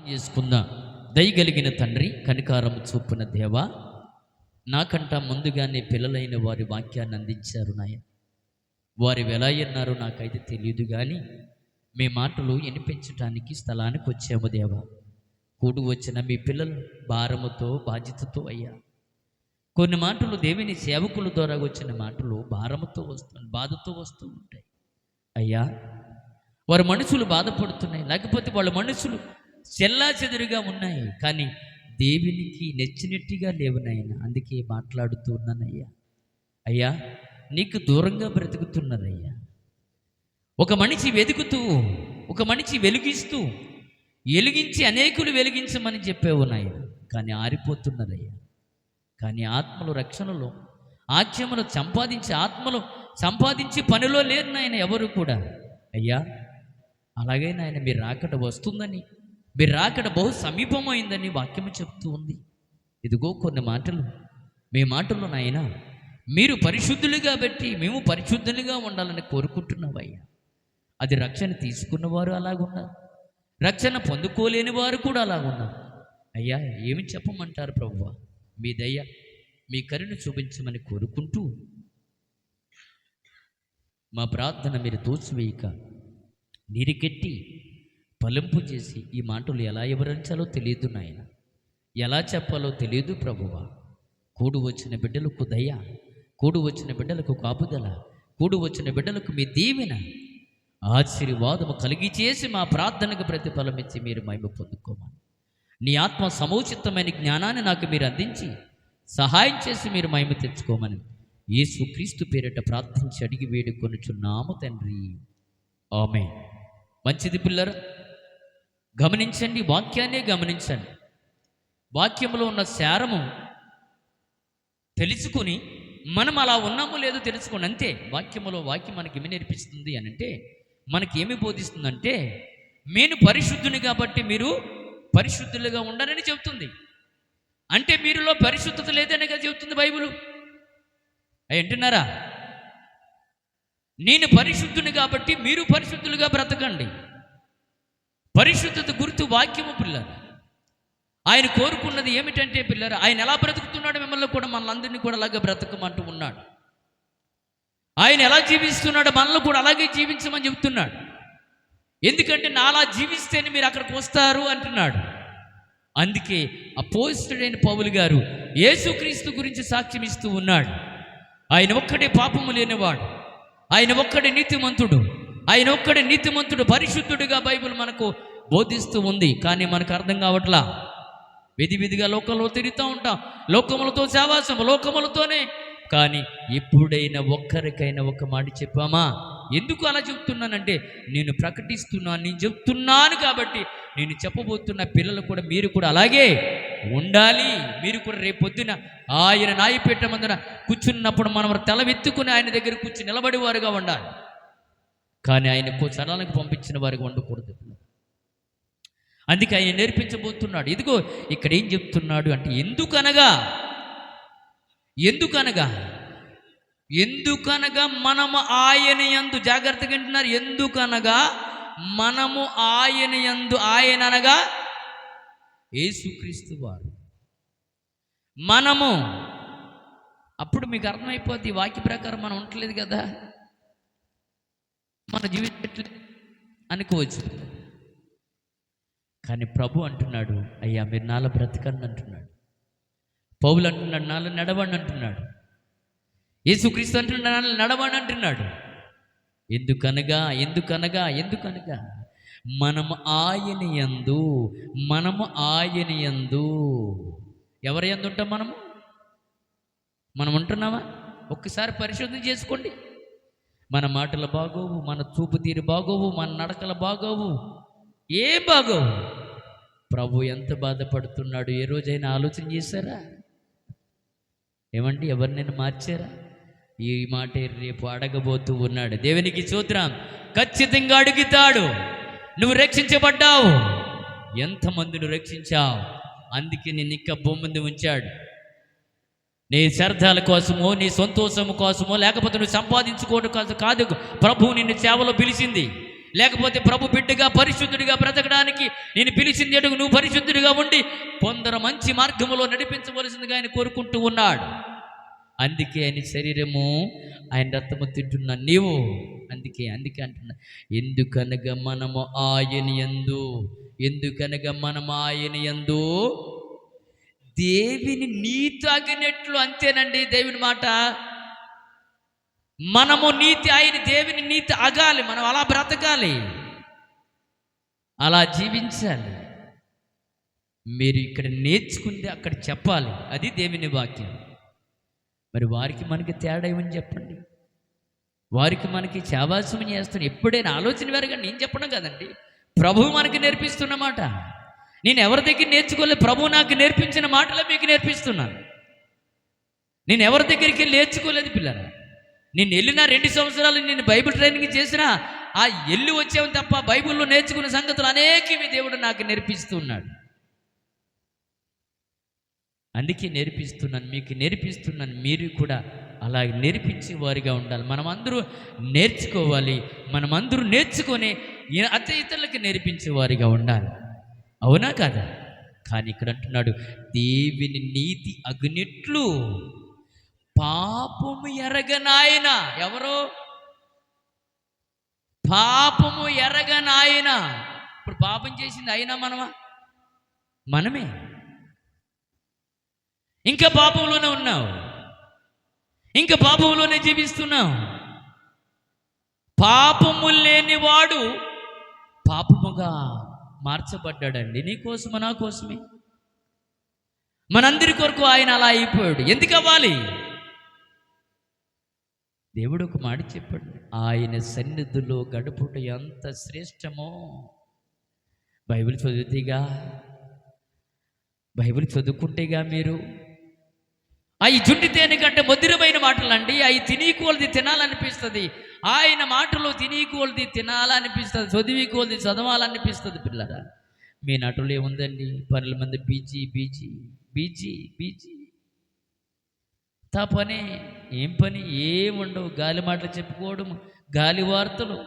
చేసుకుందాం. దయగలిగిన తండ్రి, కనికారము చూపున దేవా, నాకంట ముందుగానే పిల్లలైన వారి వాక్యాన్ని అందించారు నాయన. వారు ఎలా అన్నారో నాకైతే తెలియదు, కానీ మీ మాటలు వినిపించటానికి స్థలానికి వచ్చాము దేవా. కూడు వచ్చిన మీ పిల్లలు భారముతో బాధ్యతతో అయ్యా, కొన్ని మాటలు దేవుని సేవకుల ద్వారా వచ్చిన మాటలు భారముతో బాధతో వస్తూ ఉంటాయి అయ్యా. వారి మనసులు బాధపడుతున్నాయి, లేకపోతే వాళ్ళ మనసులు చెల్లాచెదురుగా ఉన్నాయి, కానీ దేవునికి నచ్చినట్టుగా లేవు నాయన. అందుకే మాట్లాడుతూ ఉన్నానయ్యా. అయ్యా, నీకు దూరంగా బ్రతుకుతున్నదయ్యా. ఒక మనిషి వెతుకుతూ, ఒక మనిషి వెలిగిస్తూ, వెలిగించి అనేకులు వెలిగించమని చెప్పేవు నాయన, కానీ ఆరిపోతున్నదయ్యా. కానీ ఆత్మలు రక్షణలో, ఆత్మలు ఆత్మలు సంపాదించి పనిలో లేరు నాయన ఎవరు కూడా. అయ్యా, అలాగే నాయన మీరు రాకడ వస్తుందని, మీరు రాకడ బహు సమీపమైందని వాక్యము చెప్తూ ఉంది. ఇదిగో కొన్ని మాటలు, మీ మాటలు నాయన, మీరు పరిశుద్ధులుగా బట్టి మేము పరిశుద్ధులుగా ఉండాలని కోరుకుంటున్నావయ్యా. అది రక్షణ తీసుకున్నవారు అలాగున్నారు, రక్షణ పొందుకోలేని వారు కూడా అలాగున్నారు. అయ్యా, ఏమి చెప్పమంటారు ప్రభువా? మీ దయ, మీ కరుణ చూపించమని కోరుకుంటూ మా ప్రార్థన మీరు తోసివేయక నీరుకెట్టి ఫలింపు చేసి, ఈ మాటలు ఎలా వివరించాలో తెలియదు నాయన, ఎలా చెప్పాలో తెలియదు ప్రభువా. కూడు వచ్చిన బిడ్డలకు దయ, కూడు వచ్చిన బిడ్డలకు కాపుదల, కూడు వచ్చిన బిడ్డలకు మీ దీవెన, ఆశీర్వాదము కలిగి చేసి మా ప్రార్థనకు ప్రతిఫలం ఇచ్చి మీరు మహిమ పొందుకోమని, నీ ఆత్మ సముచితమైన జ్ఞానాన్ని నాకు మీరు అందించి సహాయం చేసి మీరు మహిమ తెచ్చుకోమని యేసుక్రీస్తు పేరిట ప్రార్థించి అడిగి వేడుకొనుచున్నాము తండ్రి, ఆమేన్. మంచిది పిల్లరా, గమనించండి, వాక్యాన్నే గమనించండి. వాక్యంలో ఉన్న సారము తెలుసుకుని మనం అలా ఉన్నామో లేదో తెలుసుకోండి, అంతే. వాక్యం మనకి ఏమి నేర్పిస్తుంది అని అంటే, మనకి ఏమి బోధిస్తుందంటే, నేను పరిశుద్ధుని కాబట్టి మీరు పరిశుద్ధులుగా ఉండాలని చెబుతుంది. అంటే మీరులో పరిశుద్ధత లేదనిగా చెబుతుంది బైబిల్. వింటున్నారా? నేను పరిశుద్ధుని కాబట్టి మీరు పరిశుద్ధులుగా బ్రతకండి. పరిశుద్ధత గుర్తు వాక్యము పిల్లలు. ఆయన కోరుకున్నది ఏమిటంటే పిల్లలు, ఆయన ఎలా బ్రతుకుతున్నాడు మిమ్మల్ని కూడా, మనలందరినీ కూడా అలాగే బ్రతకమంటూ ఉన్నాడు. ఆయన ఎలా జీవిస్తున్నాడు మనల్ని కూడా అలాగే జీవించమని చెబుతున్నాడు. ఎందుకంటే నాలా జీవిస్తేనే మీరు అక్కడికి వస్తారు అంటున్నాడు. అందుకే అపోస్తలుడైన పౌలు గారు యేసుక్రీస్తు గురించి సాక్ష్యం ఇస్తూ ఉన్నాడు. ఆయన ఒక్కడే పాపము లేనివాడు, ఆయన ఒక్కడే నీతిమంతుడు, ఆయన ఒక్కడే నీతిమంతుడు, పరిశుద్ధుడిగా బైబిల్ మనకు బోధిస్తూ ఉంది. కానీ మనకు అర్థం కావట్లా. విధిగా లోకంలో తిరుగుతూ ఉంటాం, లోకములతో సావాసం, లోకములతోనే. కానీ ఎప్పుడైనా ఒక్కరికైనా ఒక మాట చెప్పామా? ఎందుకు అలా చెప్తున్నానంటే, నేను ప్రకటిస్తున్నాను, నేను చెప్తున్నాను కాబట్టి నేను చెప్పబోతున్న పిల్లలు కూడా మీరు కూడా అలాగే ఉండాలి. మీరు కూడా రేపొద్దున ఆయన న్యాయపీఠ మందున కూర్చున్నప్పుడు మనం తలవెత్తుకుని ఆయన దగ్గర కూర్చుని నిలబడేవారుగా ఉండాలి. కానీ ఆయన చలానికి పంపించిన వారిగా ఉండకూడదు. అందుకే ఆయన నేర్పించబోతున్నాడు. ఇదిగో ఇక్కడ ఏం చెప్తున్నాడు అంటే, ఎందుకనగా మనము ఆయన యందు, జాగ్రత్తగా వింటున్నారు, ఎందుకనగా మనము ఆయన యందు, ఆయన అనగా యేసుక్రీస్తు వారు, మనము. అప్పుడు మీకు అర్థమైపోద్ది, వాక్య ప్రకారం మనం ఉండట్లేదు కదా, మన జీవితం అనుకోవచ్చు. కానీ ప్రభు అంటున్నాడు, అయ్యా మీరు నాలో బ్రతకండి అంటున్నాడు. పౌలు అంటున్నాడు, నాలో నడవండి అంటున్నాడు. యేసుక్రీస్తు అంటున్నాడు, నాలో నడవండి అంటున్నాడు. ఎందుకనగా మనము ఆయన యందు. ఎవరి యందు ఉంటాం మనం ఉంటున్నామా? ఒక్కసారి పరిశోధన చేసుకోండి. మన మాటలు బాగోవు, మన చూపు తీరు బాగోవు, మన నడకలు బాగోవు, ఏం బాగోవు. ప్రభు ఎంత బాధపడుతున్నాడు ఏ రోజైనా ఆలోచన చేశారా? ఏమండి, ఎవరినైనా మార్చారా? ఈ మాట రేపు అడగబోతూ ఉన్నాడు. దేవునికి స్తోత్రం. ఖచ్చితంగా అడుగుతాడు, నువ్వు రక్షించబడ్డావు, ఎంతమందిని రక్షించావు? అందుకే నేను ఇంకా భూమి మీద ఉంచాడు. నీ సరదాల కోసమో, నీ సంతోషము కోసమో, లేకపోతే నువ్వు సంపాదించుకోవడం కోసం కాదు. ప్రభువు నిన్ను సేవలో పిలిచింది, లేకపోతే ప్రభు బిడ్డగా పరిశుద్ధుడిగా బ్రతకడానికి నేను పిలిచింది ఎడుగు నువ్వు పరిశుద్ధుడిగా ఉండి కొందరు మంచి మార్గంలో నడిపించవలసిందిగా ఆయన కోరుకుంటూ ఉన్నాడు. అందుకే ఆయన శరీరము ఆయన రక్తము తింటున్నా నీవు. అందుకే అంటున్నా, ఎందుకనగా మనము ఆయన యందు దేవిని నీతి అగినట్లు. అంతేనండి దేవుని మాట. మనము నీతి ఆయన దేవుని నీతి అగాలి, మనం అలా బ్రతకాలి, అలా జీవించాలి. మీరు ఇక్కడ నేర్చుకుంది అక్కడ చెప్పాలి, అది దేవుని వాక్యం. మరి వారికి మనకి తేడా ఏమని చెప్పండి? వారికి మనకి చావాసం చేస్తాను ఎప్పుడైనా ఆలోచన వేరుగా నేను చెప్పడం కదండి, ప్రభువు మనకి నేర్పిస్తున్నమాట. నేను ఎవరి దగ్గర నేర్చుకోలేదు, ప్రభువు నాకు నేర్పించిన మాటలే మీకు నేర్పిస్తున్నాను. నేను ఎవరి దగ్గరికి వెళ్ళి నేర్చుకోలేదు పిల్లరా. నేను వెళ్ళిన 2 సంవత్సరాలు నేను బైబిల్ ట్రైనింగ్ చేసినా ఆ వెళ్ళి వచ్చాము తప్ప బైబిల్లో నేర్చుకున్న సంగతులు అనేకవి దేవుడు నాకు నేర్పిస్తున్నాడు. అందుకే నేర్పిస్తున్నాను, మీకు నేర్పిస్తున్నాను. మీరు కూడా అలా నేర్పించే వారిగా ఉండాలి. మనమందరూ నేర్చుకోవాలి, మనమందరూ నేర్చుకొని ఇతరులకి నేర్పించే వారిగా ఉండాలి. అవునా కాదా? కానీ ఇక్కడ అంటున్నాడు, దేవుని నీతి అగ్నిట్లు పాపము ఎరగనాయన. ఎవరో పాపము ఎరగనాయన. ఇప్పుడు పాపం చేసింది అయినా మనమే ఇంకా పాపంలోనే ఉన్నావు, ఇంకా పాపంలోనే జీవిస్తున్నావు. పాపము లేనివాడు పాపముగా మార్చబడ్డాడండి. నీ కోసము నా కోసమే, మనందరి కొరకు ఆయన అలా అయిపోయాడు. ఎందుకు అవ్వాలి? దేవుడు ఒక మాట చెప్పాడు, ఆయన సన్నిధిలో గడుపుట ఎంత శ్రేష్టమో. బైబిల్ చదువుకుంటేగా మీరు అవి జుండి తేనె కంటే మధురమైన మాటలండి. అవి తినీకోల్ది తినాలనిపిస్తుంది, ఆయన మాటలు తినీకోల్ది తినాలనిపిస్తుంది, చదివికోల్ది చదవాలనిపిస్తుంది. పిల్లరా, మీ నటులు ఏముందండి, 12 మంది బీజీ పని ఏం పని ఏముండవు, గాలి మాటలు చెప్పుకోవడం, గాలి వార్తలు,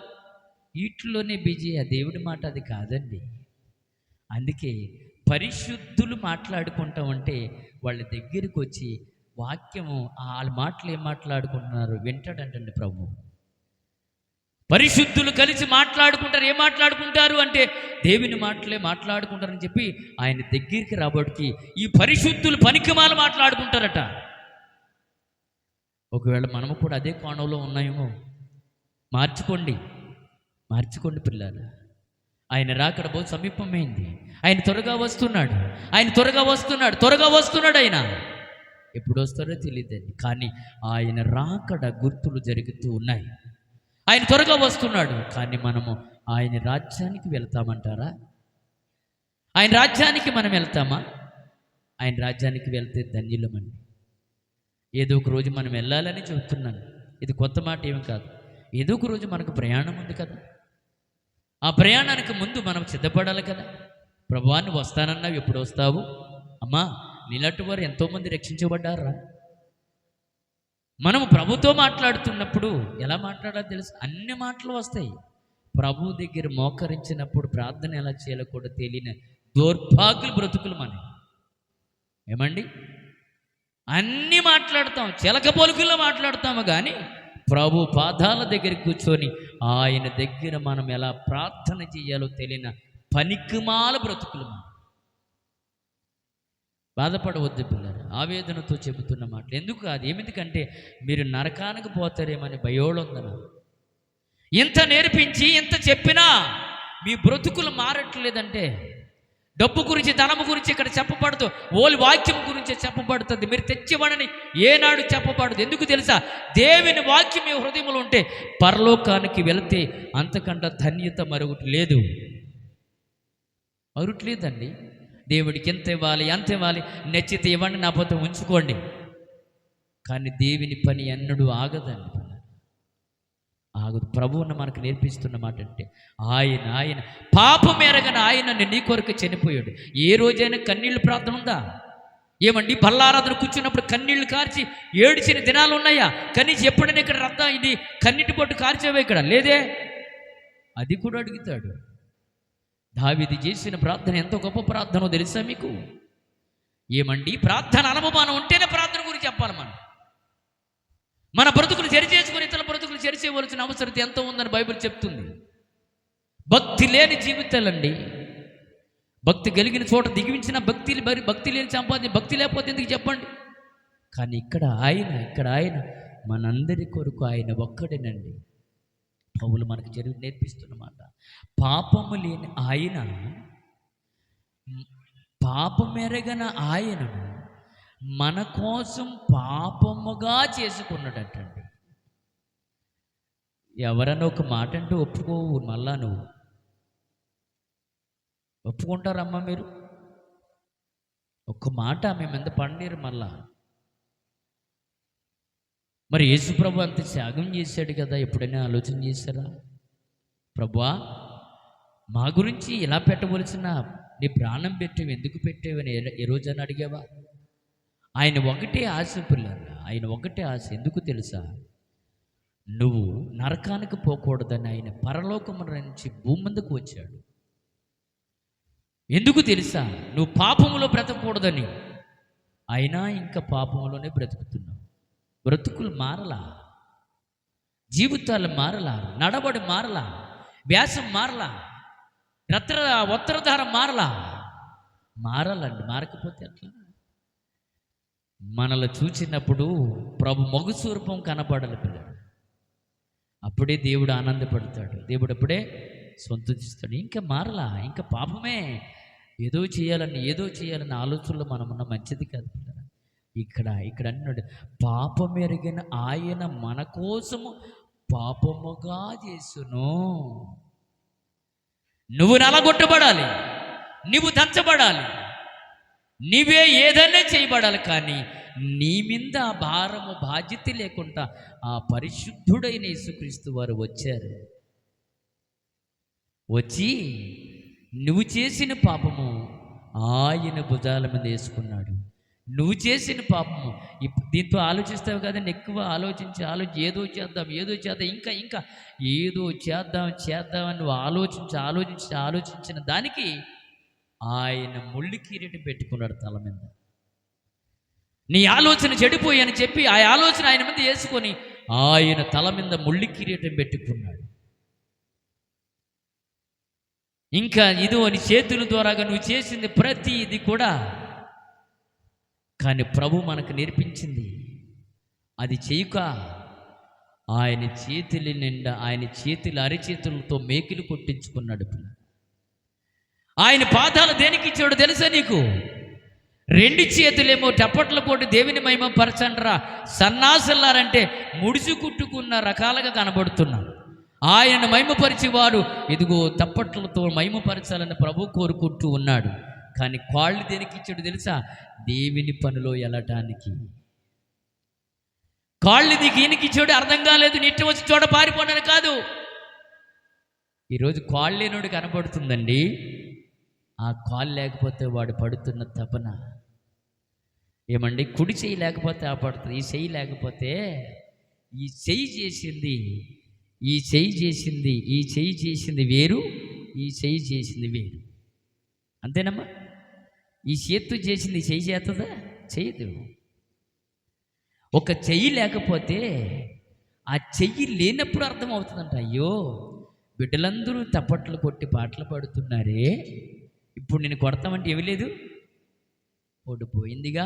వీటిలోనే బిజీ. ఆ దేవుడి మాట అది కాదండి. అందుకే పరిశుద్ధులు మాట్లాడుకుంటా ఉంటే వాళ్ళ దగ్గరికి వచ్చి వాక్యము వాళ్ళ మాటలు ఏం మాట్లాడుకుంటున్నారు వింటాడంటండి ప్రభు. పరిశుద్ధులు కలిసి మాట్లాడుకుంటారు. ఏం మాట్లాడుకుంటారు అంటే దేవుని మాటలే మాట్లాడుకుంటారని చెప్పి ఆయన దగ్గరికి రాబడికి ఈ పరిశుద్ధులు పనికిమాల మాట్లాడుకుంటారట. ఒకవేళ మనము కూడా అదే కోణంలో ఉన్నాయేమో. మార్చుకోండి పిల్లలు. ఆయన రాకడ బహు సమీపమైంది. ఆయన త్వరగా వస్తున్నాడు. ఆయన ఎప్పుడు వస్తారో తెలియదండి, కానీ ఆయన రాకడ గుర్తులు జరుగుతూ ఉన్నాయి. ఆయన త్వరగా వస్తున్నాడు. కానీ మనము ఆయన రాజ్యానికి వెళ్తామంటారా? ఆయన రాజ్యానికి మనం వెళ్తామా? ఆయన రాజ్యానికి వెళ్తే ధన్యులమండి. ఏదో ఒక రోజు మనం వెళ్ళాలని చెబుతున్నాను. ఇది కొత్త మాట ఏమి కాదు. ఏదో ఒక రోజు మనకు ప్రయాణం ఉంది కదా. ఆ ప్రయాణానికి ముందు మనం సిద్ధపడాలి కదా. ప్రభువాన్ని వస్తానన్నావు, ఎప్పుడు వస్తావు? అమ్మా, నీలాంటి వారు ఎంతోమంది రక్షించబడ్డారా. మనము ప్రభుతో మాట్లాడుతున్నప్పుడు ఎలా మాట్లాడాలో తెలుసు, అన్ని మాటలు వస్తాయి. ప్రభు దగ్గర మోకరించినప్పుడు ప్రార్థన ఎలా చేయాలో కూడా తెలియని దౌర్భాగ్యులు బ్రతుకులు మనకి. ఏమండి, అన్నీ మాట్లాడతాం, చిలక పలుకుల్లో మాట్లాడతాము, కానీ ప్రభు పాదాల దగ్గర కూర్చొని ఆయన దగ్గర మనం ఎలా ప్రార్థన చేయాలో తెలియని పనికిమాల బ్రతుకులు మనం. బాధపడవద్దు పిల్లలు, ఆవేదనతో చెబుతున్న మాటలు. ఎందుకు కాదు, ఎందుకంటే మీరు నరకానికి పోతారేమని భయోళందన. ఇంత నేర్పించి ఇంత చెప్పినా మీ బ్రతుకులు మారట్లేదంటే డబ్బు గురించి ధనము గురించి ఇక్కడ చెప్పబడదు, ఓలి వాక్యం గురించి చెప్పబడుతుంది. మీరు తెచ్చివ్వడని ఏనాడు చెప్పబడదు. ఎందుకు తెలుసా? దేవుని వాక్యం మీ హృదయంలో ఉంటే పరలోకానికి వెళితే అంతకంటే ధన్యత మరొకటి లేదు. మరొకట్లేదండి. దేవుడికి ఎంత ఇవ్వాలి, అంత ఇవ్వాలి, నచ్చితే ఇవ్వండి, నా పోతే ఉంచుకోండి. కానీ దేవుని పని ఎన్నడూ ఆగదండి, ఆగదు. ప్రభువును మనకు నేర్పిస్తున్న మాట అంటే ఆయన పాపం ఎరగని ఆయన నీ కొరకు చనిపోయాడు. ఏ రోజైనా కన్నీళ్ళు ప్రార్థన ఉందా? ఏమండి, బల్లారాధన కూర్చున్నప్పుడు కన్నీళ్లు కార్చి ఏడ్చిన దినాలు ఉన్నాయా? కనీసం ఎప్పుడైనా ఇక్కడ రక్తం ఇది కన్నీటి పొట్టు కార్చేవే ఇక్కడ లేదే. అది కూడా అడుగుతాడు. దావీదు చేసిన ప్రార్థన ఎంత గొప్ప ప్రార్థనో తెలుసా మీకు? ఏమండి, ప్రార్థన అనుభవం ఉంటేనే ప్రార్థన గురించి చెప్పాలి. మన బ్రతుకులు సరిచేసుకుని ఇతరుల బ్రతుకులు సరిచేయవలసిన అవసరం ఎంతో ఉందని బైబిల్ చెప్తుంది. భక్తి లేని జీవితాలండి. భక్తి కలిగిన చోట దిగివించిన భక్తి లేని సంపాదించి, భక్తి లేకపోతే ఎందుకు చెప్పండి? కానీ ఇక్కడ ఆయన మనందరి కొరకు ఆయన ఒక్కడేనండి. పౌలు మనకు నేర్పిస్తున్నమాట. పాపము లేని ఆయన, పాపమెరగన ఆయనను మన కోసం పాపముగా చేసుకున్నాడటండి. ఎవరన్నా ఒక మాట అంటే ఒప్పుకోవు. మళ్ళా నువ్వు ఒప్పుకుంటారమ్మా? మీరు ఒక్క మాట మేము ఎంత పండిరు మళ్ళా. మరి యేసుప్రభు అంత త్యాగం చేశాడు కదా, ఎప్పుడైనా ఆలోచన చేశారా? ప్రభువా, మా గురించి ఇలా పెట్టవలసిన నీ ప్రాణం పెట్టేవి ఎందుకు పెట్టేవని ఏ రోజైనా అడిగావా? ఆయన ఒకటే ఆశ పిల్లలు, ఆయన ఒకటే ఆశ. ఎందుకు తెలుసా? నువ్వు నరకానికి పోకూడదని ఆయన పరలోకము నుంచి భూమి మీదకు వచ్చాడు. ఎందుకు తెలుసా? నువ్వు పాపములో బ్రతకూడదని. అయినా ఇంకా పాపంలోనే బ్రతుకుతున్నావు. బ్రతుకులు మారలా, జీవితాలు మారలా, నడబడి మారలా, వ్యాసం మారలా, ఉత్తరధారం మారాలండి. మారకపోతే అట్లా మనల్ని చూసినప్పుడు ప్రభు మగు స్వరూపం కనపడాలి పిల్లలు. అప్పుడే దేవుడు ఆనందపడతాడు. దేవుడు అప్పుడే సంతోషిస్తాడు. ఇంకా మారలా, ఇంకా పాపమే. ఏదో చేయాలని ఆలోచనలో మనం ఉన్న మంచిది కాదు పిల్లలు. ఇక్కడ అన్నాడు, పాపమెరిగిన ఆయన మన కోసము పాపముగా చేసును. నువ్వు నలగొట్టబడాలి, నువ్వు దంచబడాలి, నీవే ఏదైనా చేయబడాలి. కానీ నీ మీద భారము బాధ్యత లేకుండా ఆ పరిశుద్ధుడైన యేసుక్రీస్తు వారు వచ్చారు. వచ్చి నువ్వు చేసిన పాపము ఆయన భుజాల మీద వేసుకున్నాడు. నువ్వు చేసిన పాపము దీంతో ఆలోచిస్తావు కదండి. ఎక్కువ ఆలోచించి ఏదో చేద్దాం ఇంకా ఏదో చేద్దామని నువ్వు ఆలోచించిన దానికి ఆయన ముళ్ళు కిరీటం పెట్టుకున్నాడు తల మీద. నీ ఆలోచన చెడిపోయి చెప్పి ఆ ఆలోచన ఆయన మీద వేసుకొని ఆయన తల మీద ముళ్ళు కిరీటం పెట్టుకున్నాడు. ఇంకా ఇదో నీ చేతుల ద్వారాగా నువ్వు చేసింది ప్రతి ఇది కూడా. కానీ ప్రభు మనకు నేర్పించింది అది చేయక ఆయన చేతుల నిండా ఆయన అరిచేతులతో మేకులు కొట్టించుకున్నాడు. ఆయన పాదాలు దేనికి ఇచ్చాడు తెలుసా నీకు? 2 చేతులేమో టప్పట్లు కొట్టి దేవుని మహిమ పరచండ్రా సన్నాసులారంటే ముడిసి కుట్టుకున్న రకాలుగా కనబడుతున్నాం. ఆయన మహిమపరిచేవాడు ఇదిగో తప్పట్లతో మహిమపరచాలని ప్రభు కోరుకుంటూ ఉన్నాడు. కానీ కాళ్ళు దేనికి ఇచ్చాడు తెలుసా? దేవుని పనిలో వెళ్ళటానికి. కాళ్ళు నీకు ఈయనకి ఇచ్చాడు అర్థం కాలేదు, నిట్ట వచ్చి చోట పారిపోవడానికి కాదు. ఈరోజు కాళ్ళు లేనోడు కనబడుతుందండి. ఆ కాళ్ళు లేకపోతే వాడు పడుతున్న తపన ఏమండి, కుడి చెయ్యి లేకపోతే ఆ పడుతుంది. ఈ చెయ్యి లేకపోతే ఈ చెయ్యి చేసింది వేరు, ఈ చెయ్యి చేసింది వేరు. అంతేనమ్మా? ఈ చేత్తు చేసింది చెయ్యి చేస్తుందా? చేయదు. ఒక చెయ్యి లేకపోతే ఆ చెయ్యి లేనప్పుడు అర్థమవుతుందంట. అయ్యో, బిడ్డలందరూ తప్పట్లు కొట్టి పాటలు పాడుతున్నారే, ఇప్పుడు నేను కొడతామంటే ఏమి లేదు, ఓడిపోయిందిగా.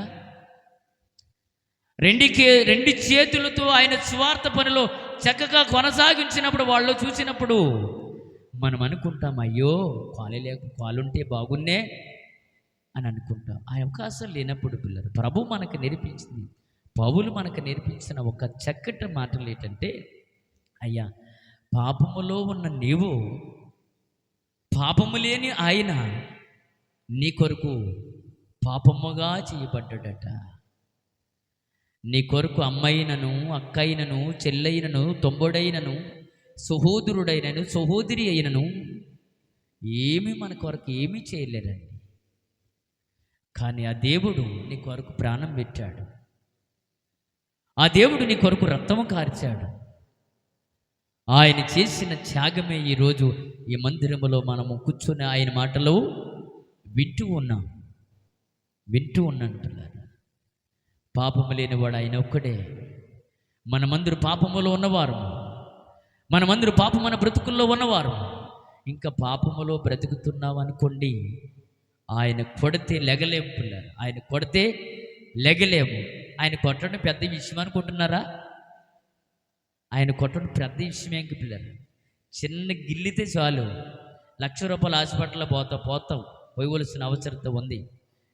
2 చేతులతో ఆయన స్వార్థ పనిలో చక్కగా కొనసాగించినప్పుడు వాళ్ళు చూసినప్పుడు మనం అనుకుంటాం, అయ్యో కాలుంటే బాగున్నే అని అనుకుంటాం. ఆ అవకాశం లేనప్పుడు పిల్లలు ప్రభు మనకు నేర్పించింది, పౌలు మనకు నేర్పించిన ఒక చక్కటి మాటలు ఏంటంటే, అయ్యా పాపములో ఉన్న నీవు పాపము లేని ఆయన నీ కొరకు పాపముగా చేయబడ్డాడట. నీ కొరకు అమ్మైనను, అక్కైనను, చెల్లైనను, తొంబుడైనను, సహోదరుడైనను, సహోదరి అయినను ఏమి మన కొరకు ఏమీ చేయలేరండి. కానీ ఆ దేవుడు నీ కొరకు ప్రాణం పెట్టాడు. ఆ దేవుడు నీ కొరకు రక్తము కార్చాడు. ఆయన చేసిన త్యాగమే ఈరోజు ఈ మందిరములో మనము కూర్చొని ఆయన మాటలు వింటూ ఉన్నాను పిల్లలు. పాపము లేనివాడు ఆయన ఒక్కడే. మనమందరూ పాపములో ఉన్నవారు, మనమందరూ పాపమైన బ్రతుకుల్లో ఉన్నవారు. ఇంకా పాపములో బ్రతుకుతున్నాం అనుకోండి, ఆయన కొడితే లెగలేము పిల్లలు. ఆయన కొడితే లెగలేము. ఆయన కొట్టడం పెద్ద విషయం అనుకుంటున్నారా? ఆయన కొట్టడం పెద్ద విషయం ఏంటి పిల్లలు? చిన్న గిల్లితే చాలు, ₹1,00,000 హాస్పిటల్లో పోతాం పోయవలసిన అవసరత ఉంది.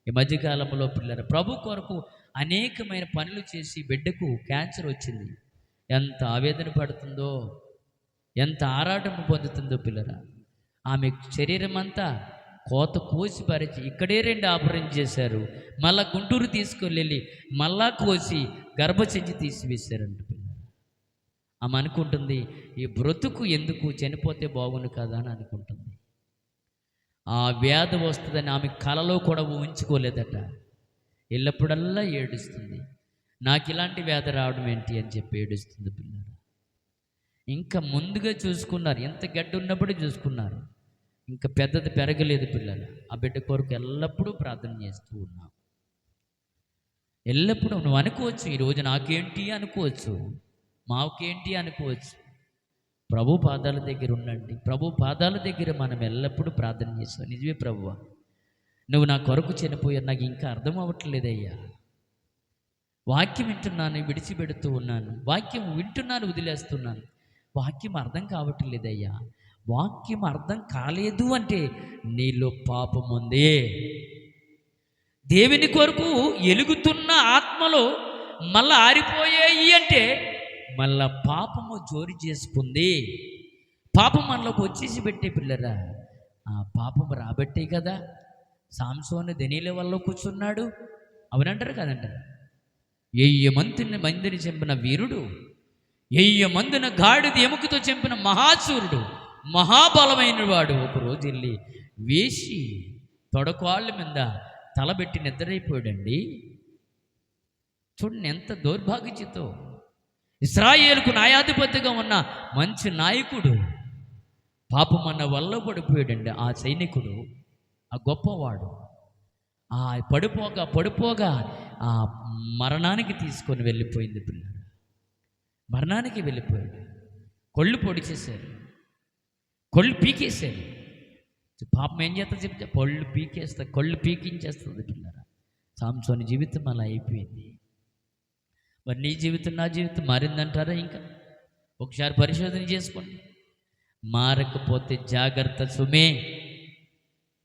ఈ మధ్యకాలంలో పిల్లలు ప్రభు కొరకు అనేకమైన పనులు చేసి బిడ్డకు క్యాన్సర్ వచ్చింది. ఎంత ఆవేదన పడుతుందో, ఎంత ఆరాటం పొందుతుందో పిల్లరా. ఆమె శరీరం అంతా కోత కోసి పరిచి ఇక్కడే 2 ఆపరేషన్ చేశారు. మళ్ళా గుంటూరు తీసుకెళ్ళి మళ్ళా కోసి గర్భసంచి తీసివేశారంట పిల్లలు. ఆమె అనుకుంటుంది, ఈ బ్రతుకు ఎందుకు, చనిపోతే బాగుండు కదా అని అనుకుంటుంది. ఆ వ్యాధి వస్తుందని ఆమె కలలో కూడా ఊహించుకోలేదట. ఎల్లప్పుడల్లా ఏడుస్తుంది, నాకు ఇలాంటి వ్యాధి రావడం ఏంటి అని చెప్పి ఏడుస్తుంది పిల్లలు. ఇంకా ముందుగా చూసుకున్నారు, ఎంత గడ్డి ఉన్నప్పుడు చూసుకున్నారు, ఇంకా పెద్దది పెరగలేదు పిల్లలు. ఆ బిడ్డ కొరకు ఎల్లప్పుడూ ప్రార్థన చేస్తూ ఉన్నాం. ఎల్లప్పుడూ నువ్వు అనుకోవచ్చు, ఈరోజు నాకేంటి అనుకోవచ్చు, మాకేంటి అనుకోవచ్చు. ప్రభు పాదాల దగ్గర ఉండండి. ప్రభు పాదాల దగ్గర మనం ఎల్లప్పుడూ ప్రార్థన చేస్తాం. నిజమే ప్రభువా, నువ్వు నా కొరకు చనిపోయావు, నాకు ఇంకా అర్థం అవ్వట్లేదయ్యా. వాక్యం వింటున్నాను, విడిచిపెడుతూ ఉన్నాను, వాక్యం వింటున్నాను, వదిలేస్తున్నాను, వాక్యం అర్థం కావట్లేదయ్యా. వాక్యం అర్థం కాలేదు అంటే నీలో పాపం ఉంది. దేవుని కొరకు ఎలుగుతున్న ఆత్మలో మళ్ళా ఆరిపోయాయి అంటే మళ్ళా పాపము జోరి చేసుకుంది. పాపం మనలోకి వచ్చేసి పెట్టే పిల్లరా. ఆ పాపం రాబట్టే కదా సాంసోను దెనీల వల్ల కూర్చున్నాడు. అవునంటారు కదంటారు. 1000 మందిని చంపిన వీరుడు, 1000 మందిని గాడిద ఎముకతో చంపిన మహాసూరుడు, మహాబలమైన వాడు ఒకరోజు వెళ్ళి వేసి తొడకాళ్ళ మీద తలబెట్టి నిద్రైపోయాడండి. చూడండి ఎంత దౌర్భాగ్యతో. ఇశ్రాయేలుకు న్యాయాధిపతిగా ఉన్న మంచి నాయకుడు పాపమన్న వల్ల పడిపోయాడండి. ఆ సైనికుడు, ఆ గొప్పవాడు, ఆ పడిపోగా ఆ మరణానికి తీసుకొని వెళ్ళిపోయింది పిల్లలు. మరణానికి వెళ్ళిపోయాడు. కొళ్ళు పొడి చేశారు, కొళ్ళు పీకేశారు. పాపం ఏం చేస్తా చెప్తే కొళ్ళు పీకించేస్తుంది పిల్లరా. సాంసోని జీవితం అలా అయిపోయింది. మరి నీ జీవితం, నా జీవితం మారిందంటారా? ఇంకా ఒకసారి పరిశోధన చేసుకోండి. మారకపోతే జాగ్రత్త సుమే.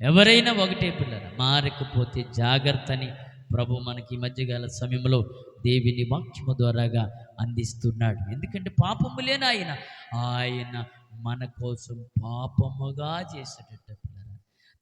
ఎవరైనా ఒకటే పిల్లరా, మారకపోతే జాగ్రత్త అని ప్రభు మనకి ఈ మధ్యకాల సమయంలో దేవుని వాక్యము ద్వారాగా అందిస్తున్నాడు. ఎందుకంటే పాపము లేని ఆయన మన కోసం పాపముగా చేసేటట్టు పిల్లరా.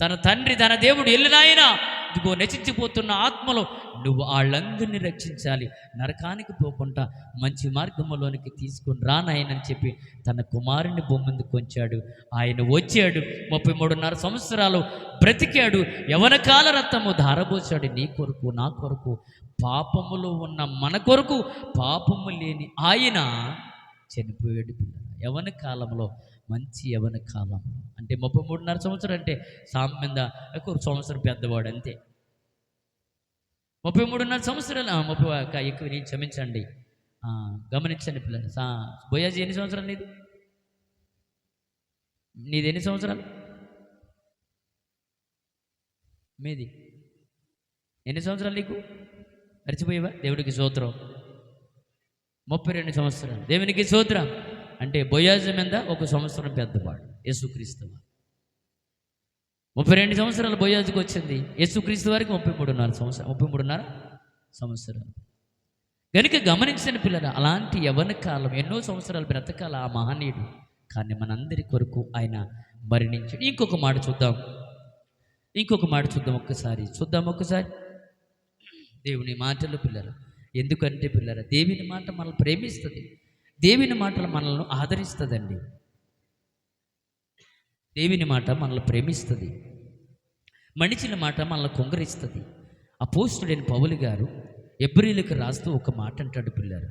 తన తండ్రి, తన దేవుడు వెళ్ళినాయన ఇదిగో నశించిపోతున్న ఆత్మలో నువ్వు వాళ్ళందరినీ రక్షించాలి, నరకానికి పోకుండా మంచి మార్గంలోనికి తీసుకుని రానాయనని చెప్పి తన కుమారుని భూమి కొంచాడు. ఆయన వచ్చాడు, 33.5 సంవత్సరాలు బ్రతికాడు, యవనకాల రక్తము ధారపోసాడు నీ కొరకు, నా కొరకు. పాపములో ఉన్న మన కొరకు పాపము లేని ఆయన చనిపోయాడు పిల్లలు. యవన కాలంలో, మంచి యవన కాలంలో అంటే 33.5 సంవత్సరం అంటే సామ్యంద ఒక సంవత్సరం పెద్దవాడు అంతే. 33.5 సంవత్సరాలు, 30 ఎక్కువ, నేను క్షమించండి, గమనించండి పిల్లలు. బోయాజీ ఎన్ని సంవత్సరాలు నీది ఎన్ని సంవత్సరాలు? మీది ఎన్ని సంవత్సరాలు నీకు? మర్చిపోయేవా? దేవుడికి స్తోత్రం. 32 సంవత్సరాలు. దేవునికి స్తోత్రం. అంటే బోయాజు మీద 1 సంవత్సరం పెద్దవాడు యేసుక్రీస్తు. 32 సంవత్సరాలు బోయాజుకు వచ్చింది, యేసుక్రీస్తు వారికి 33.5 సంవత్సరాలు. కనుక గమనించిన పిల్లలు, అలాంటి యవ్వన కాలం ఎన్నో సంవత్సరాలు బ్రతకాల ఆ మహనీయుడు. కానీ మనందరి కొరకు ఆయన మరణించాడు. ఇంకొక మాట చూద్దాం ఒక్కసారి దేవుని మాటలు పిల్లలు. ఎందుకంటే పిల్లలు, దేవుని మాట మనల్ని ప్రేమిస్తుంది, దేవుని మాటలు మనల్ని ఆదరిస్తుందండి. దేవుని మాట మనల్ని ప్రేమిస్తుంది, మనిషిల మాట మనల్ని కొంగరిస్తుంది. అపోస్తుడైన పౌలు గారు హెబ్రీయులకు రాస్తూ ఒక మాట అంటాడు పిల్లలు.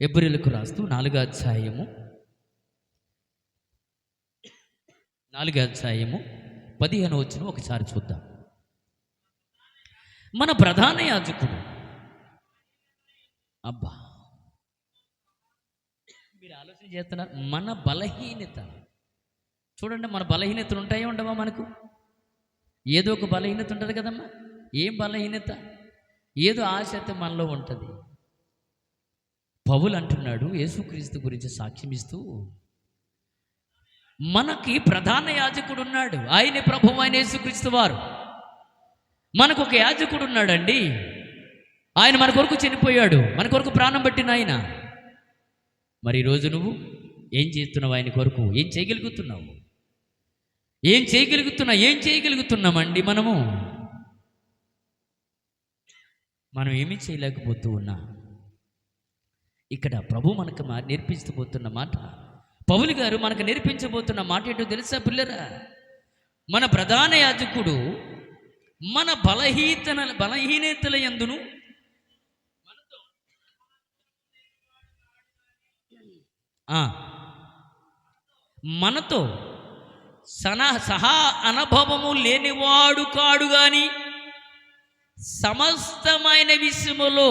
హెబ్రీయులకు రాస్తూ 4వ అధ్యాయము 15వ వచనం ఒకసారి చూద్దాం. మన ప్రధాన యాజకుడు, అబ్బా మీరు ఆలోచన చేస్తున్నారు, మన బలహీనత చూడండి. మన బలహీనతలు ఉంటాయో ఉండవా? మనకు ఏదో ఒక బలహీనత ఉంటుంది కదమ్మా. ఏం బలహీనత? ఏదో ఆశతో మనలో ఉంటుంది. పౌలు అంటున్నాడు యేసుక్రీస్తు గురించి సాక్ష్యం ఇస్తూ, మనకి ప్రధాన యాజకుడు ఉన్నాడు, ఆయనే ప్రభువు, ఆయన యేసుక్రీస్తు వారు. మనకు ఒక యాజకుడు ఉన్నాడండి. ఆయన మన కొరకు చనిపోయాడు, మన కొరకు ప్రాణం పెట్టిన ఆయన. మరి ఈరోజు నువ్వు ఏం చేస్తున్నావు? ఆయన కొరకు ఏం చేయగలుగుతున్నావు? ఏం చేయగలుగుతున్నామండి? మనం ఏమీ చేయలేకపోతూ ఉన్నా. ఇక్కడ ప్రభు మనకు నేర్పిస్తూ పోతున్న మాట, పౌలు గారు మనకు నేర్పించబోతున్న మాట ఏంటో తెలుసా పిల్లరా? మన ప్రధాన యాజకుడు మన బలహీనతల యందును మనతో సహా అనుభవము లేనివాడు కాడు గాని సమస్తమైన విషయములో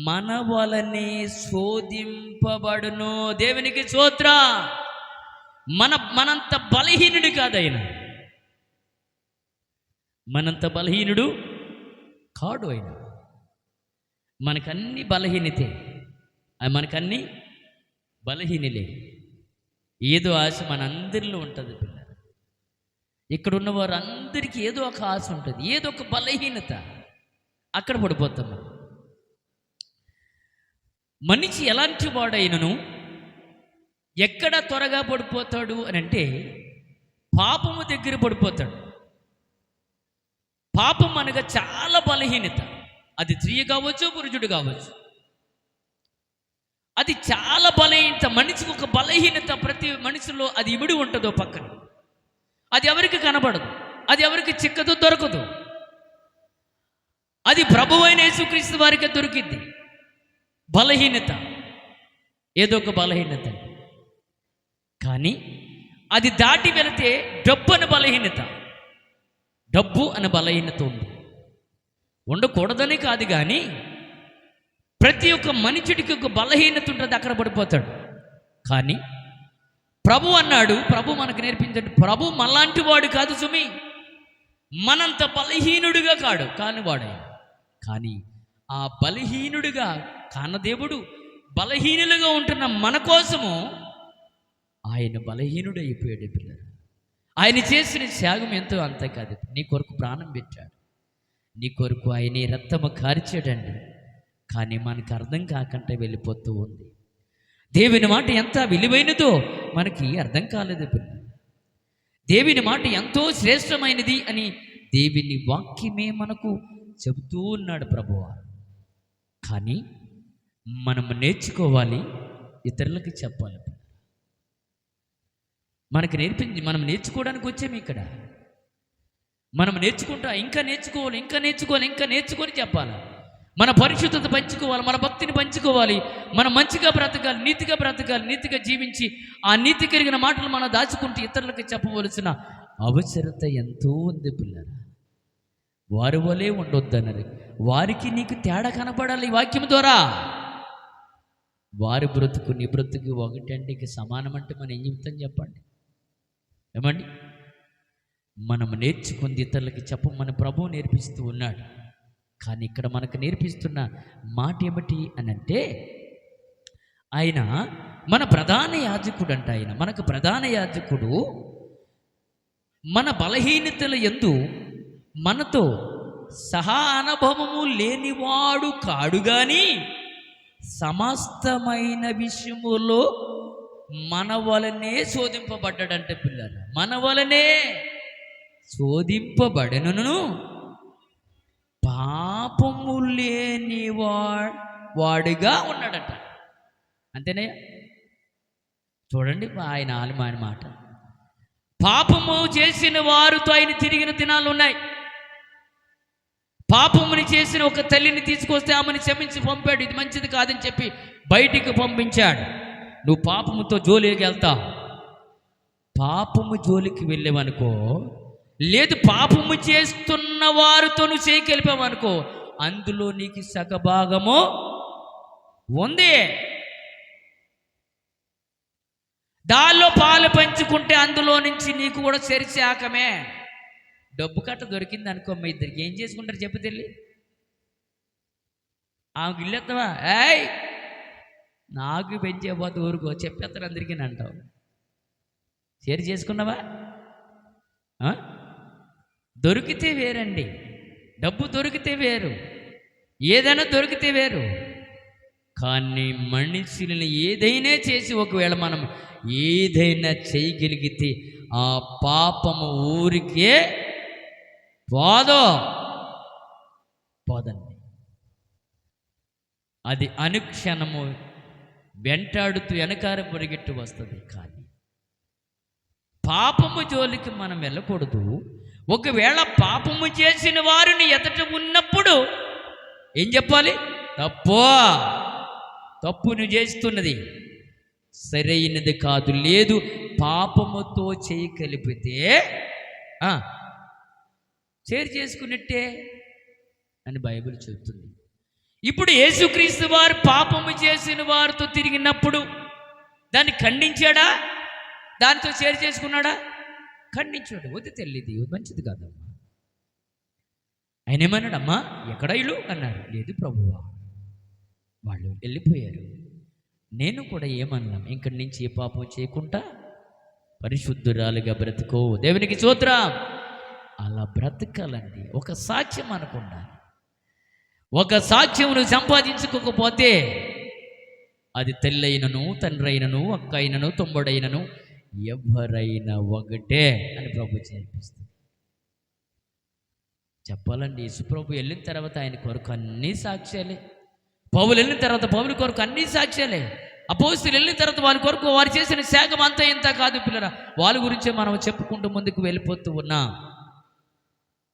మన వలనే శోధింపబడును. దేవునికి స్తోత్ర. మనంత బలహీనుడు కాదు ఆయన, మనంత బలహీనుడు కాడు ఆయన. మనకన్నీ బలహీనతే, మనకన్నీ బలహీనలే. ఏదో ఆశ మనందరిలో ఉంటుంది పిల్లలు. ఇక్కడ ఉన్న వారు అందరికీ ఏదో ఒక ఆశ ఉంటుంది, ఏదో ఒక బలహీనత. అక్కడ పడిపోతాం మనం. మనిషి ఎలాంటి వాడైనను ఎక్కడ త్వరగా పడిపోతాడు అని అంటే పాపము దగ్గర పడిపోతాడు. పాపం అనగా చాలా బలహీనత. అది స్త్రీ కావచ్చు, పురుషుడు కావచ్చు. అది చాలా బలహీనత. మనిషికి ఒక బలహీనత ప్రతి మనిషిలో అది ఇమిడి ఉంటుందో పక్కన. అది ఎవరికి కనబడదు, అది ఎవరికి చిక్కదు, దొరకదు. అది ప్రభువైన యేసుక్రీస్తు వారికి దొరికింది. బలహీనత, ఏదో ఒక బలహీనత. కానీ అది దాటి వెళితే డబ్బు అనే బలహీనత, డబ్బు అనే బలహీనత ఉంది. ఉండకూడదని కాదు, కానీ ప్రతి ఒక్క మనిషిడికి ఒక బలహీనత ఉంటుంది, అక్కడ పడిపోతాడు. కానీ ప్రభు అన్నాడు, ప్రభు మనకు నేర్పించాడు, ప్రభు మనలాంటి వాడు కాదు సుమి, మనంత బలహీనుడిగా కాని వాడే. కానీ ఆ బలహీనుడిగా కానదేవుడు బలహీనులుగా ఉంటున్న మన కోసము ఆయన బలహీనుడు అయిపోయాడు పిల్లలు. ఆయన చేసిన త్యాగం ఎంతో అంతే కాదు. నీ కొరకు ప్రాణం పెట్టాడు, నీ కొరకు ఆయన రక్తము కార్చాడండి. కానీ మనకు అర్థం కాకుండా వెళ్ళిపోతూ ఉంది. దేవుని మాట ఎంత విలువైనదో మనకి అర్థం కాలేదు పిల్లలు. దేవుని మాట ఎంతో శ్రేష్టమైనది అని దేవుని వాక్యమే మనకు చెబుతూ ఉన్నాడు ప్రభువా. కానీ మనము నేర్చుకోవాలి, ఇతరులకు చెప్పాలి. మనకు నేర్పించి మనం నేర్చుకోవడానికి వచ్చాము ఇక్కడ. మనం నేర్చుకుంటా, ఇంకా నేర్చుకొని చెప్పాలి. మన పరిశుద్ధత పంచుకోవాలి, మన భక్తిని పంచుకోవాలి, మనం మంచిగా బ్రతకాలి, నీతిగా జీవించి ఆ నీతి కలిగిన మాటలు మనం దాచుకుంటూ ఇతరులకు చెప్పవలసిన అవసరత ఎంతో ఉంది పిల్లలు. వారి వలే ఉండొద్దన్నది. వారికి నీకు తేడా కనపడాలి ఈ వాక్యం ద్వారా. వారి బ్రతుకు నీ బ్రతుకు ఒకటంటే సమానమంటే మనం ఏం చెప్తాం చెప్పండి? ఏమండి? మనం నేర్చుకుంది ఇతరులకి చెప్పమని ప్రభువు నేర్పిస్తూ ఉన్నాడు. కానీ ఇక్కడ మనకు నేర్పిస్తున్న మాట ఏమిటి అని అంటే, ఆయన మన ప్రధాన యాజకుడు అంట. ఆయన మనకు ప్రధాన యాజకుడు. మన బలహీనతల యందు మనతో సహా అనుభవము లేనివాడు కాడు గాని సమస్తమైన విషయములో మన వలనే శోధింపబడ్డాడంటే పిల్లలు. మన వలనే శోధింపబడెను, పాపము లేని వాడుగా ఉన్నాడట. అంతేనే. చూడండి ఆయన మాట. పాపము చేసిన వారితో ఆయన తిరిగిన దినాలు ఉన్నాయి. పాపముని చేసిన ఒక తల్లిని తీసుకొస్తే ఆమెను క్షమించి పంపాడు. ఇది మంచిది కాదని చెప్పి బయటికి పంపించాడు. నువ్వు పాపముతో జోలికి వెళ్తావు. పాపము జోలికి వెళ్ళావనుకో, లేదు పాపము చేస్తున్న వారితో నువ్వు చేయగలిపావనుకో, అందులో నీకు సగభాగము ఉంది. దానిలో పాలు పంచుకుంటే అందులో నుంచి నీకు కూడా సరిశాకమే. డబ్బు కట్ట దొరికింది అనుకో, మీ ఇద్దరికి ఏం చేసుకుంటారు చెప్పు తెల్లి? ఆమెకు ఇల్లేస్తావా? ఏయ్ నాకు పెంచేపోతే ఊరుకో, చెప్పేస్తారు అందరికీ అంటావు. షేర్ చేసుకున్నావా? దొరికితే వేరండి. డబ్బు దొరికితే వేరు, ఏదైనా దొరికితే వేరు. కానీ మనుషులని ఏదైనా చేసి ఒకవేళ మనం ఏదైనా చేయగలిగితే ఆ పాపము ఊరికే పోదండి. అది అనుక్షణము వెంటాడుతూ వెనకార పరిగెట్టు వస్తుంది. కానీ పాపము జోలికి మనం వెళ్ళకూడదు. ఒకవేళ పాపము చేసిన వారిని ఎదుట ఉన్నప్పుడు ఏం చెప్పాలి? తప్పు నువ్వు చేస్తున్నది సరైనది కాదు, లేదు పాపముతో చేయి కలిపితే షేర్ చేసుకున్నట్టే అని బైబిల్ చెబుతుంది. ఇప్పుడు యేసుక్రీస్తు వారు పాపము చేసిన వారితో తిరిగినప్పుడు దాన్ని ఖండించాడా? దానితో షేర్ చేసుకున్నాడా? ఖండించాడు. వద్దు తెల్లిది మంచిది కాదమ్మా. ఆయన ఏమన్నాడమ్మా? ఎక్కడ ఇల్లు అన్నారు. లేదు ప్రభువా. వాళ్ళు వెళ్ళిపోయారు. నేను కూడా ఏమన్నాం, ఇక్కడి నుంచి ఏ పాపం చేయకుండా పరిశుద్ధురాలుగా బ్రతుకో. దేవునికి స్తోత్రం. అలా బ్రతకాలండి. ఒక సాక్ష్యం అనుకున్నా, ఒక సాక్ష్యం నువ్వు సంపాదించుకోకపోతే అది తల్లైనను తండ్రి అయినను అక్క అయినను తమ్ముడైనను ఎవరైనా ఒకటే అని ప్రభు చేపిస్తుంది. చెప్పాలండి, యేసుప్రభు వెళ్ళిన తర్వాత ఆయన కొరకు అన్ని సాక్ష్యాలే. పౌలు వెళ్ళిన తర్వాత పౌలు కొరకు అన్ని సాక్ష్యాలే. అపోస్తలులు వెళ్ళిన తర్వాత వాళ్ళ కొరకు వారు చేసిన త్యాగం అంతా ఇంత కాదు పిల్లరా. వాళ్ళ గురించే మనం చెప్పుకుంటూ ముందుకు వెళ్ళిపోతూ ఉన్నాం.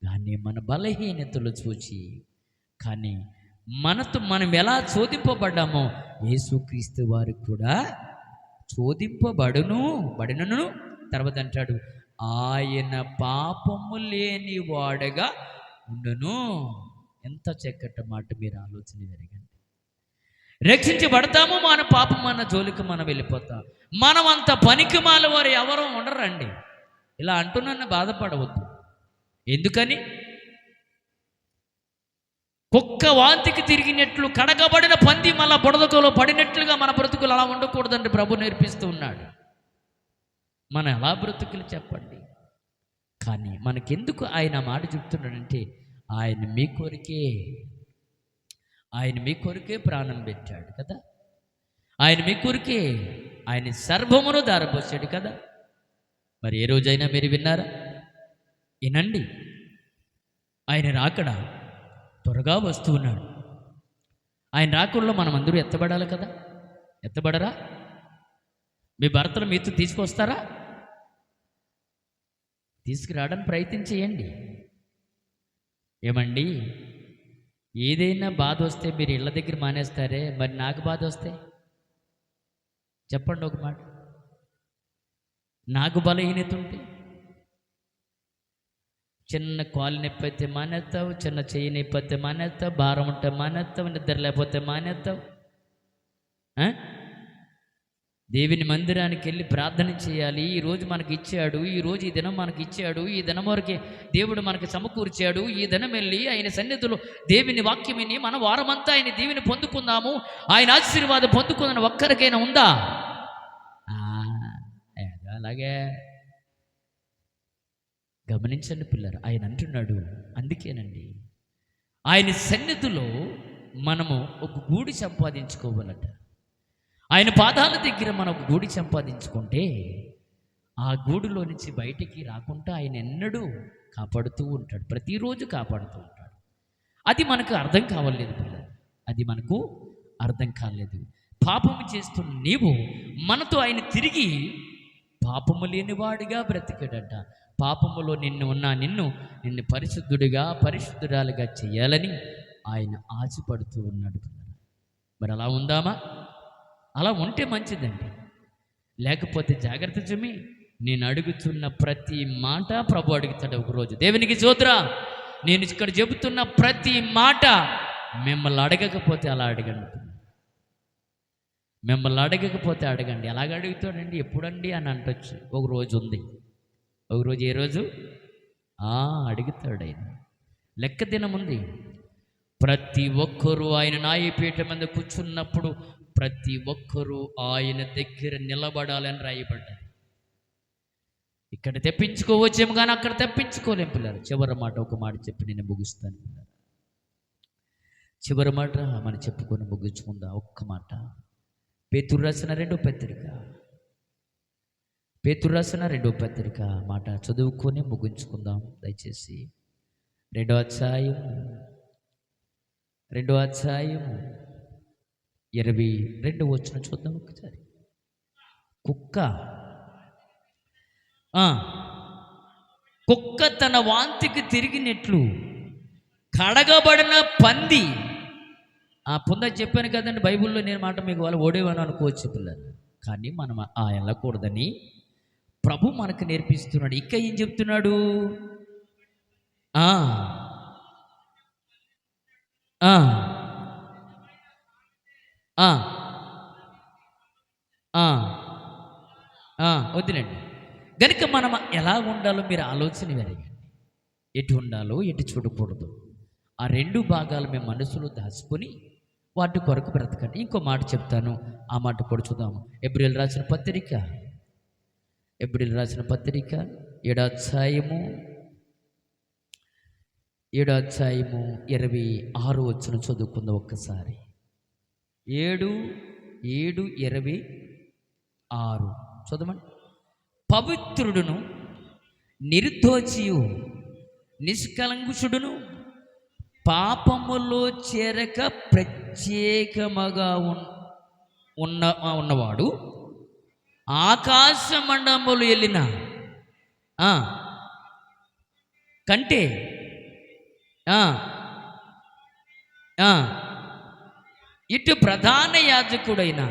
కానీ మన బలహీనతలు చూచి, కానీ మనతో మనం ఎలా చోదింపబడ్డామో యేసుక్రీస్తు వారికి కూడా బడినను. తర్వాత అంటాడు, ఆయన పాపము లేని వాడగా ఉండును. ఎంత చక్కటి మాట, మీరు ఆలోచన జరగండి. రక్షించబడతాము, మన పాపం మన జోలికి మనం వెళ్ళిపోతాం. మనం అంత పనికి మాల వారు ఎవరో ఉండరండి. ఇలా అంటున్నా బాధపడవద్దు. ఎందుకని? కుక్క వాంతికి తిరిగినట్లు కడగబడిన పంది మళ్ళా బుడదలో పడినట్లుగా మన బ్రతుకులు అలా ఉండకూడదండి. ప్రభు నేర్పిస్తూ ఉన్నాడు. మనం ఎలా బ్రతుకులు చెప్పండి. కానీ మనకెందుకు ఆయన మాట చెప్తున్నాడంటే, ఆయన మీ కొరికే ప్రాణం పెట్టాడు కదా. ఆయన మీ కొరికే ఆయన సర్వమును దారపోసాడు కదా. మరి ఏ రోజైనా మీరు విన్నారా? వినండి. ఆయన రాకడా త్వరగా వస్తూ ఉన్నాడు. ఆయన రాకడలో మనం అందరూ ఎత్తబడాలి కదా. ఎత్తబడరా? మీ భర్తలు మీతో తీసుకొస్తారా? తీసుకురావడానికి ప్రయత్నం చేయండి. ఏమండి, ఏదైనా బాధ వస్తే మీరు ఇళ్ళ దగ్గర మానేస్తారే, మరి నాకు బాధ వస్తే చెప్పండి ఒక మాట. నాకు బలహీనత ఉంటే, చిన్న కాలు నొప్పి అయితే మానేస్తావు, చిన్న చెయ్యి నొప్పి అయితే మానేస్తావు, భారం ఉంటే మానేస్తావు, నిద్ర లేకపోతే మానేస్తావు. దేవుని మందిరానికి వెళ్ళి ప్రార్థన చేయాలి. ఈరోజు మనకి ఇచ్చాడు, ఈరోజు ఈ దినం మనకి ఇచ్చాడు, ఈ దినం వరకే దేవుడు మనకి సమకూర్చాడు. ఈ దినం వెళ్ళి ఆయన సన్నిధిలో దేవుని వాక్యం విని మన వారమంతా ఆయన దీవిని పొందుకుందాము, ఆయన ఆశీర్వాదం పొందుకుందని ఒక్కరికైనా ఉందా? అలాగే గమనించండి పిల్లలు. ఆయన అంటున్నాడు, అందుకేనండి ఆయన సన్నిధిలో మనము ఒక గూడి సంపాదించుకోవాలట. ఆయన పాదాల దగ్గర మనం ఒక గూడి సంపాదించుకుంటే ఆ గూడులో నుంచి బయటికి రాకుండా ఆయన ఎన్నడూ కాపాడుతూ ఉంటాడు, ప్రతిరోజు కాపాడుతూ ఉంటాడు. అది మనకు అర్థం కావలేదు పిల్లలు, అది మనకు అర్థం కాలేదు. పాపము చేస్తున్న నీవు మనతో ఆయన తిరిగి పాపము లేనివాడిగా బ్రతికాడట. పాపములో నిన్ను పరిశుద్ధురాలుగా చేయాలని ఆయన ఆశపడుతూ ఉన్నాడు. మరి అలా ఉందామా? అలా ఉంటే మంచిదండి. లేకపోతే జాగ్రత్త చెమ్మి, నేను అడుగుతున్న ప్రతి మాట ప్రభు అడుగుతాడు ఒకరోజు. దేవునికి స్తోత్రం. నేను ఇక్కడ చెబుతున్న ప్రతి మాట మిమ్మల్ని అడగకపోతే అలా అడగండి. మిమ్మల్ని అడగకపోతే అడగండి. ఎలాగ అడుగుతాడండి? ఎప్పుడండి అని అంటొచ్చు. ఒక రోజు ఉంది. ఒకరోజు ఏ రోజు? అడుగుతాడు ఆయన. లెక్క దినం ఉంది. ప్రతి ఒక్కరూ ఆయన న్యాయపీఠం మీద కూర్చున్నప్పుడు ప్రతి ఒక్కరూ ఆయన దగ్గర నిలబడాలని రాయబడ్డారు. ఇక్కడ తెప్పించుకోవచ్చేమో కానీ అక్కడ తెప్పించుకోలేం పిల్లలు. చివరి మాట ఒక మాట చెప్పి నేను ముగిస్తాను పిల్లలు. చివరి మాట మనం చెప్పుకొని ముగించుకుందాం. ఒక్క మాట. పేతురు రాసిన రెండో పత్రిక మాట చదువుకొని ముగించుకుందాం దయచేసి. రెండో అధ్యాయం 22 వచనం చూద్దాం ఒకసారి. కుక్క తన వాంతికి తిరిగినట్లు కడగబడిన పంది. పొంద చెప్పాను కదండి బైబిల్లో. నేను మాట మీకు వాళ్ళు ఓడేవని అనుకోవచ్చు పిల్లలు, కానీ మనం వెళ్ళకూడదని ప్రభు మనకు నేర్పిస్తున్నాడు. ఇంకా ఏం చెప్తున్నాడు? వద్దులేండి. గనుక మనం ఎలా ఉండాలో మీరు ఆలోచన వెరగండి. ఎటు ఉండాలో ఎటు చూడకూడదు. ఆ రెండు భాగాలు మేము మనసులో దాచుకొని వాటి కొరకు బ్రతకండి. ఇంకో మాట చెప్తాను, ఆ మాట కూడా చూద్దాము. ఏప్రిల్ రాసిన పత్రిక 7వ అధ్యాయము 26 వచనం చదువుకుందాం ఒక్కసారి. 7:26 చదవండి. పవిత్రుడును నిర్దోషియు నిష్కలంకుషుడును పాపములో చేరక ప్రత్యేకముగా ఉన్నవాడు ఆకాశ మండపములు వెళ్ళిన కంటే ఇటు ప్రధాన యాజకుడైన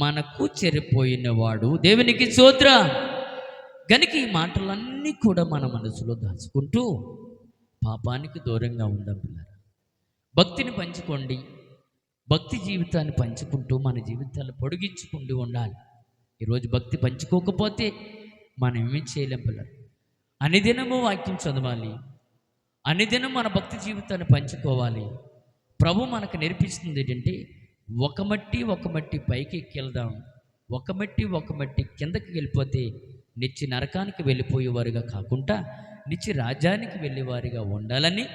మనకు చెరిపోయినవాడు. దేవునికి స్తోత్రం. గనుక ఈ మాటలన్నీ కూడా మన మనసులో దాచుకుంటూ పాపానికి దూరంగా ఉందాం పిల్లలు. భక్తిని పంచుకోండి. భక్తి జీవితాన్ని పంచుకుంటూ మన జీవితాలు పొడిగించుకుంటూ ఉండాలి. ఈరోజు భక్తి పంచుకోకపోతే మనం ఏమీ చేయలేం పిల్లలు. అనుదినము వాక్యం చదవాలి. అనుదినం మన భక్తి జీవితాన్ని పంచుకోవాలి. ప్రభు మనకు నేర్పిస్తుంది ఏంటంటే, ఒక మట్టి పైకి ఎక్కెళ్దాం, ఒక మట్టి కిందకి వెళ్ళిపోతే నిత్య నరకానికి వెళ్ళిపోయేవారుగా కాకుండా నిత్య రాజ్యానికి వెళ్ళేవారిగా ఉండాలని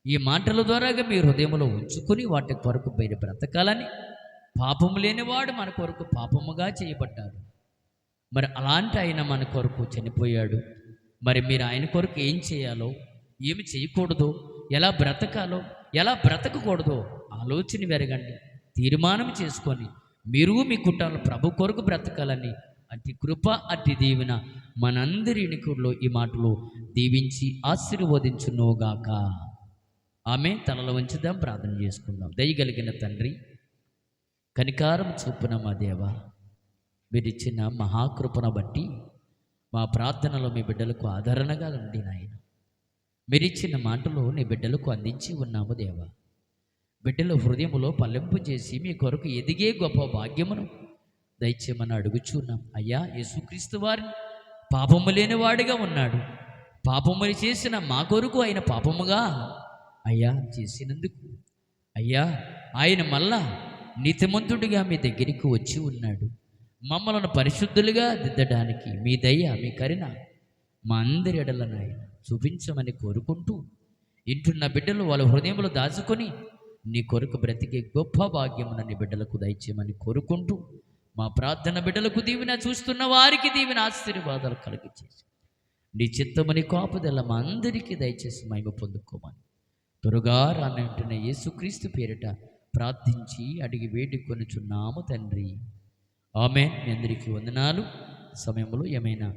ఈ మాటల ద్వారాగా మీ హృదయంలో ఉంచుకొని వాటి కొరకు మీరు బ్రతకాలని. పాపము లేనివాడు మన కొరకు పాపముగా చేయబడ్డాడు. మరి అలాంటి ఆయన మన కొరకు చనిపోయాడు. మరి మీరు ఆయన కొరకు ఏం చేయాలో, ఏమి చేయకూడదో, ఎలా బ్రతకాలో, ఎలా బ్రతకకూడదో ఆలోచన వెరగండి. తీర్మానం చేసుకొని మీరు మీ కుటుంబాలు ప్రభు కొరకు బ్రతకాలని అతి కృప అతి దీవెన మనందరి ఎన్నికల్లో ఈ మాటలు దీవించి ఆశీర్వదించునుగాక. ఆమె తలలో ఉంచుదాం, ప్రార్థన చేసుకుందాం. దయగలిగిన తండ్రి, కనికారం చూపున మా దేవ, మీరిచ్చిన మహాకృపను బట్టి మా ప్రార్థనలో మీ బిడ్డలకు ఆదరణగా ఉండి నాయన, మీరిచ్చిన మాటలు నీ బిడ్డలకు అందించి ఉన్నాము దేవ. బిడ్డల హృదయములో పల్లెంపు చేసి మీ కొరకు ఎదిగే గొప్ప భాగ్యమును దయచేయమని అడుగుచున్నాం. అయ్యా, యేసుక్రీస్తు వారిని పాపము లేనివాడిగా ఉన్నాడు. పాపములు చేసిన మా కొరకు ఆయన పాపముగా అయ్యా చేసినందుకు అయ్యా ఆయన మళ్ళా నీతిమంతుడిగా మీ దగ్గరికి వచ్చి ఉన్నాడు. మమ్మలను పరిశుద్ధులుగా దిద్దడానికి మీ దయ, మీ కరుణ మా అందరి ఎడలను ఆయన చూపించమని కోరుకుంటూ, ఇంటున్న బిడ్డలు వాళ్ళ హృదయంలో దాచుకొని నీ కొరకు బ్రతికే గొప్ప భాగ్యమున నీ బిడ్డలకు దయచేయమని కోరుకుంటూ, మా ప్రార్థన బిడ్డలకు దీవెన, చూస్తున్న వారికి దీవెన, ఆశీర్వాదాలు కలిగించేసి నీ చిత్తమని కాపుదల మా అందరికీ దయచేసి మహిమ పొందుకోమని త్వరగా రానంటున్న యేసుక్రీస్తు పేరిట ప్రార్థించి అడిగి వేడుకొనుచున్నాము తండ్రి. ఆమేన్. మీ అందరికీ వందనాలు. సమయంలో ఏమైనా